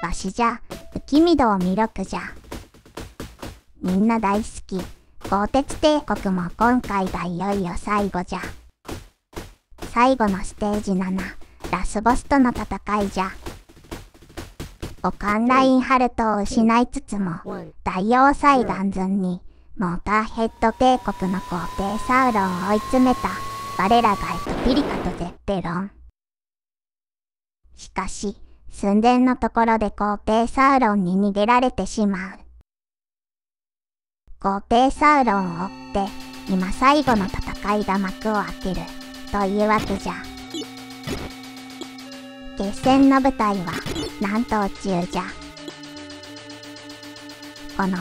わしじゃ、浮き御堂魅力じゃ。みんな大好き、鋼鉄帝国も今回がいよいよ最後じゃ。最後のステージ7、ラスボスとの戦いじゃ。オカンラインハルトを失いつつも、大要塞岩寸に、モーターヘッド帝国の皇帝サウロンを追い詰めた、我らがピリカとゼッペロン。しかし、寸前のところで皇帝サウロンに逃げられてしまう。皇帝サウロンを追って、今最後の戦いが幕を開ける、というわけじゃ。決戦の舞台は、なんと宇宙じゃ。この、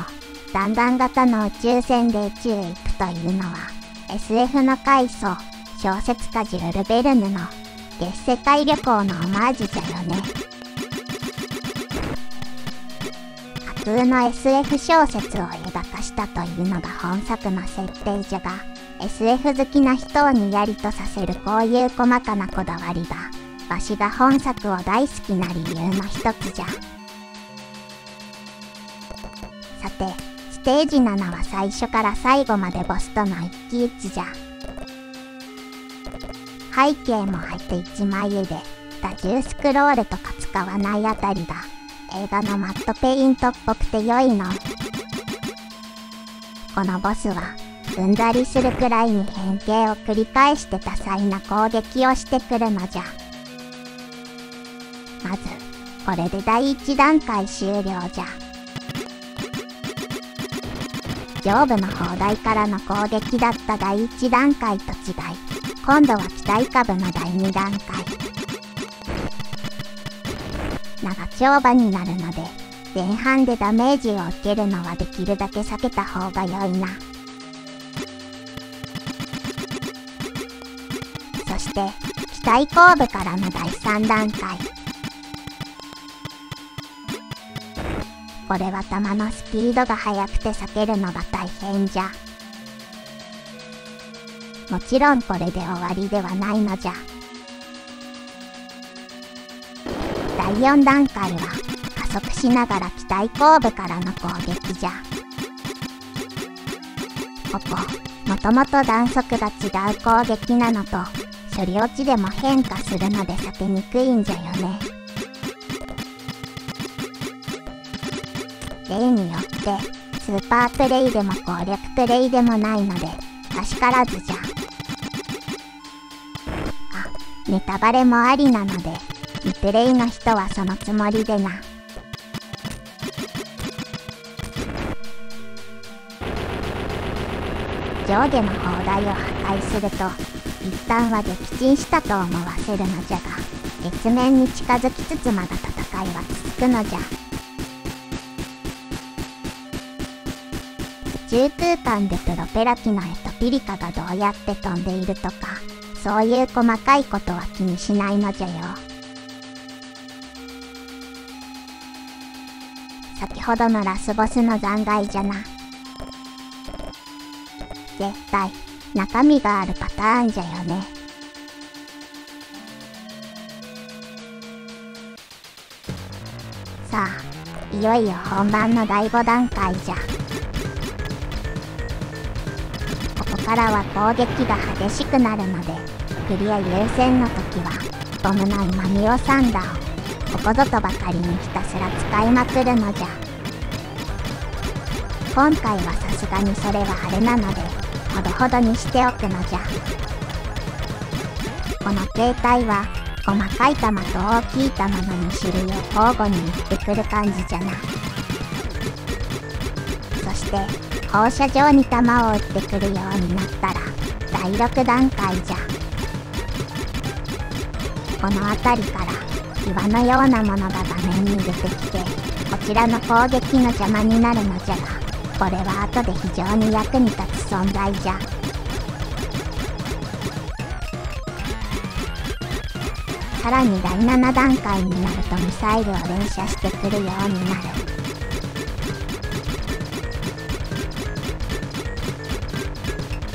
弾丸型の宇宙船で宇宙へ行くというのは、SF の階層、小説家ジュル・ベルヌの、月世界旅行のオマージュじゃよね。架空の SF 小説を描かしたというのが本作の設定じゃが、SF 好きな人をにやりとさせるこういう細かなこだわりが、わしが本作を大好きな理由の一つじゃ。さて、ステージ7は最初から最後までボスとの一騎打ちじゃ。背景もあって一枚絵で、多重スクロールとか使わないあたりが、映画のマットペイントっぽくて良いの。このボスは、うんざりするくらいに変形を繰り返して多彩な攻撃をしてくるのじゃ。まず、これで第1段階終了じゃ。上部の砲台からの攻撃だった第1段階と違い、今度は機体下部の第2段階。長丁場になるので、前半でダメージを受けるのはできるだけ避けた方が良いな。そして、機体後部からの第3段階。これは弾のスピードが速くて避けるのが大変じゃ。もちろんこれで終わりではないのじゃ。第4段階は加速しながら機体後部からの攻撃じゃ。ここ、もともと弾速が違う攻撃なのと、処理落ちでも変化するので避けにくいんじゃよね。例によって、スーパープレイでも攻略プレイでもないので、らしからずじゃ。あ、ネタバレもありなので、未プレイの人はそのつもりでな。上下の砲台を破壊すると、一旦は撃沈したと思わせるのじゃが、月面に近づきつつまだ戦いは続くのじゃ。宇宙空間でプロペラ機のピリカがどうやって飛んでいるとか、そういう細かいことは気にしないのじゃよ。先ほどのラスボスの残骸じゃな。絶対、中身があるパターンじゃよね。さあ、いよいよ本番の第5段階じゃ。ここからは攻撃が激しくなるので、クリア優先の時は、ボムの今ミオサンダーを、ここぞとばかりにひたすら使いまくるのじゃ。今回はさすがにそれはあれなので、ほどほどにしておくのじゃ。この形態は、細かい弾と大きい弾の2種類を交互に打ってくる感じじゃな。そして、放射状に弾を打ってくるようになったら、第6段階じゃ。この辺りから、岩のようなものが画面に出てきて、こちらの攻撃の邪魔になるのじゃが、これは後で非常に役に立つ存在じゃ。さらに第7段階になるとミサイルを連射してくるようになる。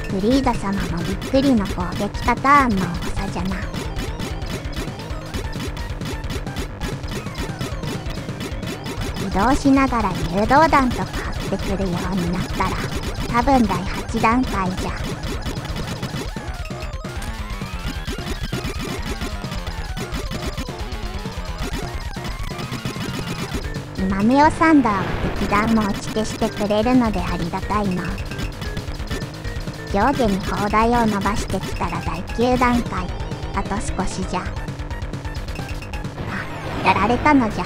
フリーザ様もびっくりの攻撃パターンの多さじゃな。動しながら誘導弾とか撃ってくるようになったら多分第8段階じゃ。今ミオサンダーは敵弾も打ち消してくれるのでありがたいの。上下に砲台を伸ばしてきたら第9段階、あと少しじゃ。あ、やられたのじゃ。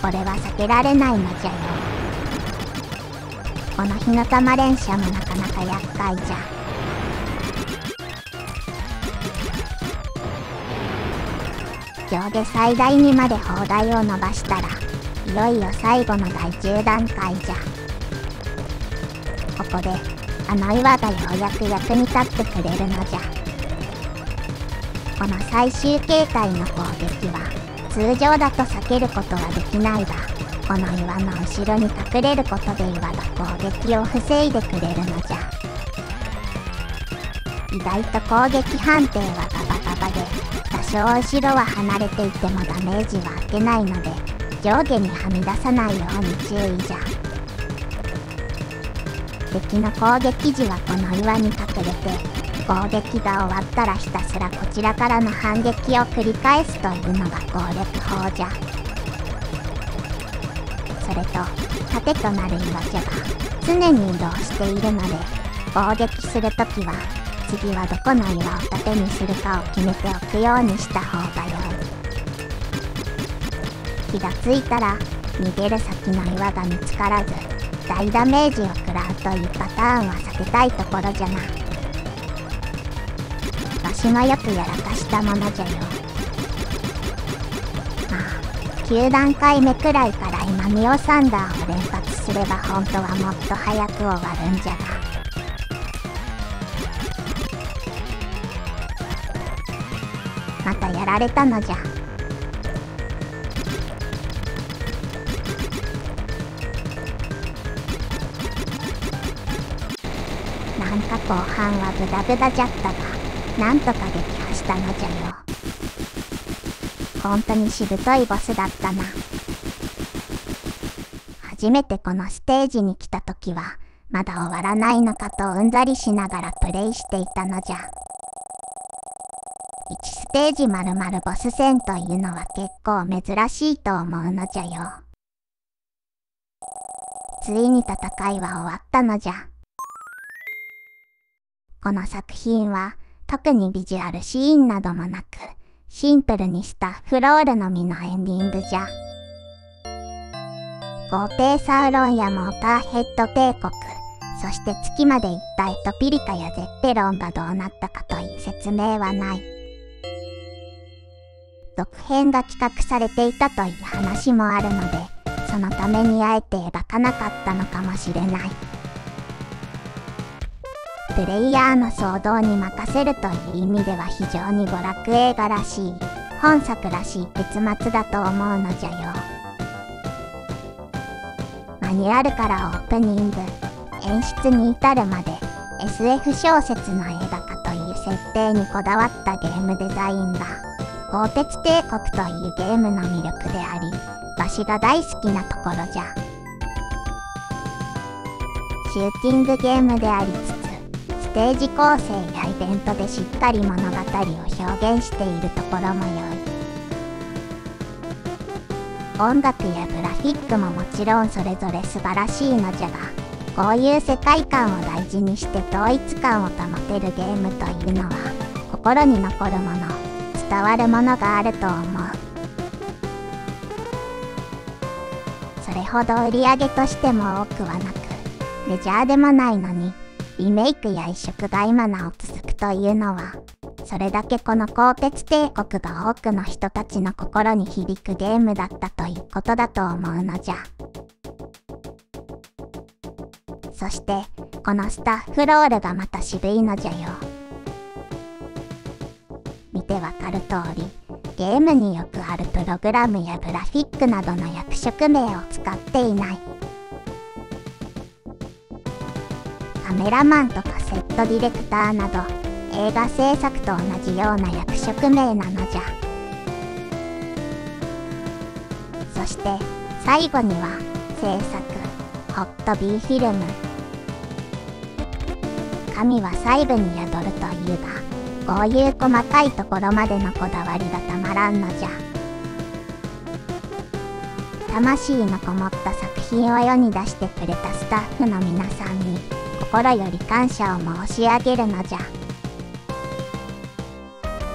これは避けられないのじゃよ。この火の玉連射もなかなか厄介じゃ。上下最大にまで砲台を伸ばしたらいよいよ最後の第10段階じゃ。ここであの岩がようやく役に立ってくれるのじゃ。この最終形態の攻撃は通常だと避けることはできないが、この岩の後ろに隠れることで岩が攻撃を防いでくれるのじゃ。意外と攻撃判定はガバガバで、多少後ろは離れていてもダメージは受けないので、上下にはみ出さないように注意じゃ。敵の攻撃時はこの岩に隠れて、攻撃が終わったらひたすらこちらからの反撃を繰り返すというのが攻略法じゃ。それと盾となる岩じゃが常に移動しているので、攻撃するときは次はどこの岩を盾にするかを決めておくようにした方が良い。気がついたら逃げる先の岩が見つからず大ダメージを食らうというパターンは避けたいところじゃな。わしもよくやらかしたものじゃよ。まあ9段階目くらいから今ミオサンダーを連発すれば本当はもっと早く終わるんじゃが。またやられたのじゃ。なんか後半はグダグダじゃったが、なんとか撃破したのじゃよ。本当にしぶといボスだったな。初めてこのステージに来た時はまだ終わらないのかとうんざりしながらプレイしていたのじゃ。1ステージ丸々ボス戦というのは結構珍しいと思うのじゃよ。ついに戦いは終わったのじゃ。この作品は特にビジュアルシーンなどもなく、シンプルにスタッフロールのみのエンディングじゃ。豪邸サウロンやモーターヘッド帝国、そして月まで行ったエトピリカやゼッペロンがどうなったかという説明はない。続編が企画されていたという話もあるので、そのためにあえて描かなかったのかもしれない。プレイヤーの騒動に任せるという意味では非常に娯楽映画らしい、本作らしい結末だと思うのじゃよ。マニュアルからオープニング、演出に至るまで SF 小説の映画化という設定にこだわったゲームデザインが、鋼鉄帝国というゲームの魅力であり、わしが大好きなところじゃ。シューティングゲームでありつつ、ステージ構成やイベントでしっかり物語を表現しているところも良い。音楽やグラフィックももちろんそれぞれ素晴らしいのじゃが、こういう世界観を大事にして統一感を保てるゲームというのは心に残るもの、伝わるものがあると思う。それほど売り上げとしても多くはなく、メジャーでもないのにリメイクや移植が今なお続くというのは、それだけこの鋼鉄帝国が多くの人たちの心に響くゲームだったということだと思うのじゃ。そしてこのスタッフロールがまた渋いのじゃよ。見てわかる通り、ゲームによくあるプログラムやグラフィックなどの役職名を使っていない。カメラマンとかセットディレクターなど映画制作と同じような役職名なのじゃ。そして最後には制作ホットビーフィルム。神は細部に宿るというが、こういう細かいところまでのこだわりがたまらんのじゃ。魂のこもった作品を世に出してくれたスタッフの皆さんに心より感謝を申し上げるのじゃ。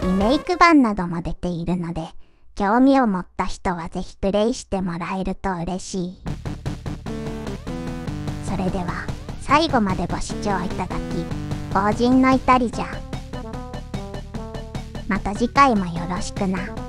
リメイク版なども出ているので、興味を持った人はぜひプレイしてもらえると嬉しい。それでは最後までご視聴いただき、幸甚の至りじゃ。また次回もよろしくな。